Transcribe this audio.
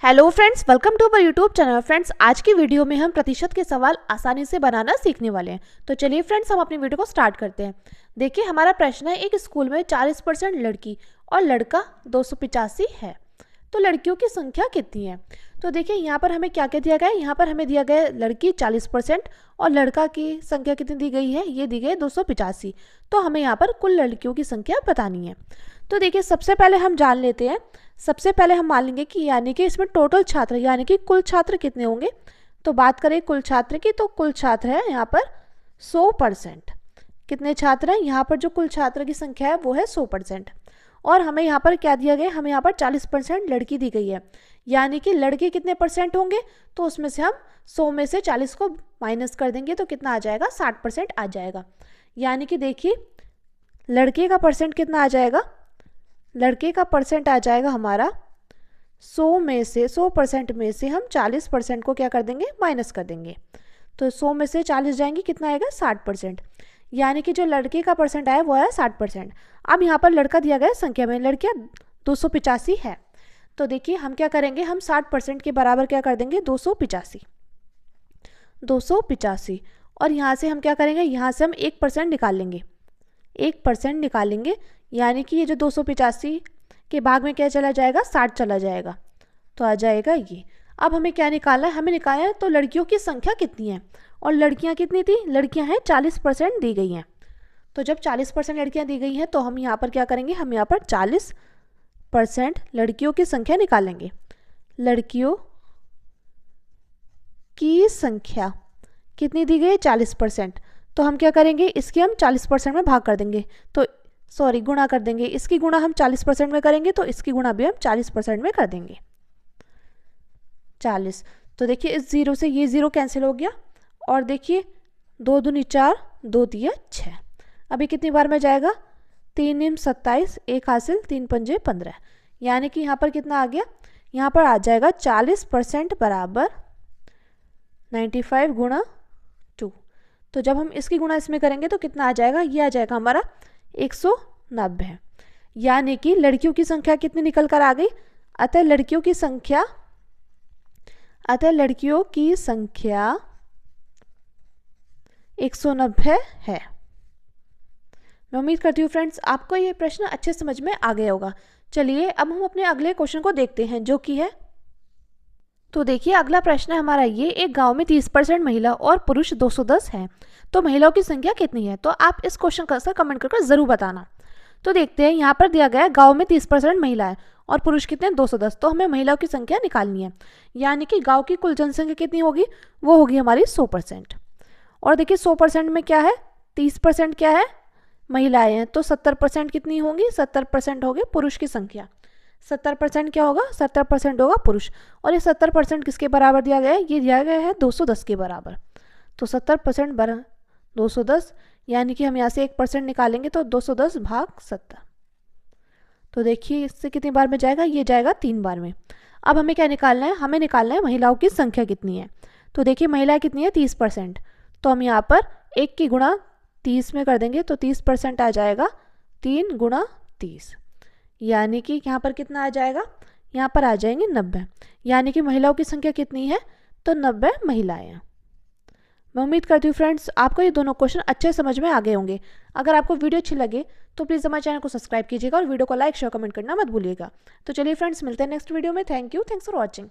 Hello friends, welcome to our YouTube channel. Friends, आज की video में हम प्रतिशत के सवाल आसानी से बनाना सीखने वाले हैं। तो चलिए फ्रेंड्स, हम अपनी वीडियो को स्टार्ट करते हैं। देखिए, हमारा प्रश्न है, एक स्कूल में 40% लड़की और लड़का 285 है, तो लड़कियों की संख्या कितनी है। तो देखिए, यहाँ पर हमें क्या क्या दिया गया है। यहाँ पर हमें दिया गया है लड़की 40% और लड़का की संख्या कितनी दी गई है, ये दी गई है 285। तो हमें यहाँ पर कुल लड़कियों की संख्या बतानी है। तो देखिए, सबसे पहले हम जान लेते हैं, सबसे पहले हम मान लेंगे कि यानी कि इसमें टोटल छात्र यानी कि कुल छात्र कितने होंगे। तो बात करें कुल छात्र की, तो कुल छात्र है यहाँ पर 100%। कितने छात्र हैं यहाँ पर, जो कुल छात्र की संख्या है वो है 100%। और हमें यहाँ पर क्या दिया गया है, हमें यहाँ पर 40% लड़की दी गई है, यानी कि लड़के कितने परसेंट होंगे। तो उसमें से हम 100 में से 40 को माइनस कर देंगे तो कितना आ जाएगा, 60% आ जाएगा। यानी कि देखिए, लड़के का परसेंट कितना आ जाएगा, लड़के का परसेंट आ जाएगा हमारा 100% में से हम 40% को क्या कर देंगे, माइनस कर देंगे। तो 100 में से 40 जाएंगे, कितना आएगा, 60%। यानी कि जो लड़के का परसेंट आया वो है 60%। अब यहाँ पर लड़का दिया गया है संख्या में, लड़कियाँ 285 है। तो देखिए, हम क्या करेंगे, हम 60% के बराबर क्या कर देंगे, 285। और यहाँ से हम क्या करेंगे, यहाँ से हम 1% निकाल लेंगे, 1% निकालेंगे। यानी कि ये जो 285 के भाग में क्या चला जाएगा, 60 चला जाएगा, तो आ जाएगा ये। अब हमें क्या निकालना है, हमें निकालना है तो लड़कियों की संख्या कितनी है। और लड़कियां कितनी थी, लड़कियां हैं 40% दी गई हैं। तो जब 40% लड़कियां दी गई हैं तो हम यहाँ पर क्या करेंगे, हम यहाँ पर 40% लड़कियों की संख्या निकालेंगे। लड़कियों की संख्या कितनी दी गई है, 40%। तो हम क्या करेंगे, इसकी हम 40% में भाग कर देंगे, तो सॉरी गुणा कर देंगे। इसकी गुणा हम 40% में करेंगे तो इसकी गुणा भी हम 40% में कर देंगे, 40। तो देखिए, इस जीरो से ये जीरो कैंसिल हो गया। और देखिए, 2 दूनी 4, 2 दिया 6। अभी कितनी बार में जाएगा, 3 निम 27, 1 हासिल, 3 पंजे 15। यानी कि यहाँ पर कितना आ गया, यहाँ पर आ जाएगा 40% बराबर 95 गुणा 2। तो जब हम इसकी गुणा इसमें करेंगे तो कितना आ जाएगा, ये आ जाएगा हमारा 190। यानी कि लड़कियों की संख्या कितनी निकल कर आ गई, अतः लड़कियों की संख्या 190 है। मैं उम्मीद करती हूँ फ्रेंड्स, आपको ये प्रश्न अच्छे समझ में आ गया होगा। चलिए, अब हम अपने अगले क्वेश्चन को देखते हैं, जो कि है, तो देखिए, अगला प्रश्न है हमारा ये, एक गांव में 30% महिला और पुरुष 210 हैं, तो महिलाओं की संख्या कितनी है। तो आप इस क्वेश्चन का आंसर कमेंट करके जरूर बताना। तो देखते हैं, यहाँ पर दिया गया है गांव में 30% महिला है और पुरुष कितने, 210। तो हमें महिलाओं की संख्या निकालनी है। यानी कि गांव की कुल जनसंख्या कितनी होगी, वो होगी हमारी 100%। और देखिए, 100% में क्या है, 30% क्या है, महिलाएं हैं, तो 70% कितनी होंगी, 70% होगी पुरुष की संख्या। 70% क्या होगा, 70% होगा पुरुष। और ये 70% किसके बराबर दिया गया है, ये दिया गया है 210 के बराबर। तो 70% बराबर 210, यानी कि हम यहाँ से 1% निकालेंगे तो 210 भाग 70। तो देखिए, इससे कितनी बार में जाएगा, ये जाएगा 3 बार में। अब हमें क्या निकालना है, हमें निकालना है महिलाओं की संख्या कितनी है। तो देखिए, महिलाएं कितनी है, 30%। तो हम यहाँ पर 1 की गुणा 30 में कर देंगे तो 30% आ जाएगा, 3 गुणा 30। यानी कि यहाँ पर कितना आ जाएगा, यहाँ पर आ जाएंगे 90। यानी कि महिलाओं की संख्या कितनी है, तो 90 महिलाएं हैं। मैं उम्मीद करती हूँ फ्रेंड्स, आपको ये दोनों क्वेश्चन अच्छे समझ में आ गए होंगे। अगर आपको वीडियो अच्छी लगे तो प्लीज़ हमारे चैनल को सब्सक्राइब कीजिएगा और वीडियो को लाइक शेयर कमेंट करना मत भूलिएगा। तो चलिए फ्रेंड्स, मिलते हैं नेक्स्ट वीडियो में। Thank you, thanks for watching.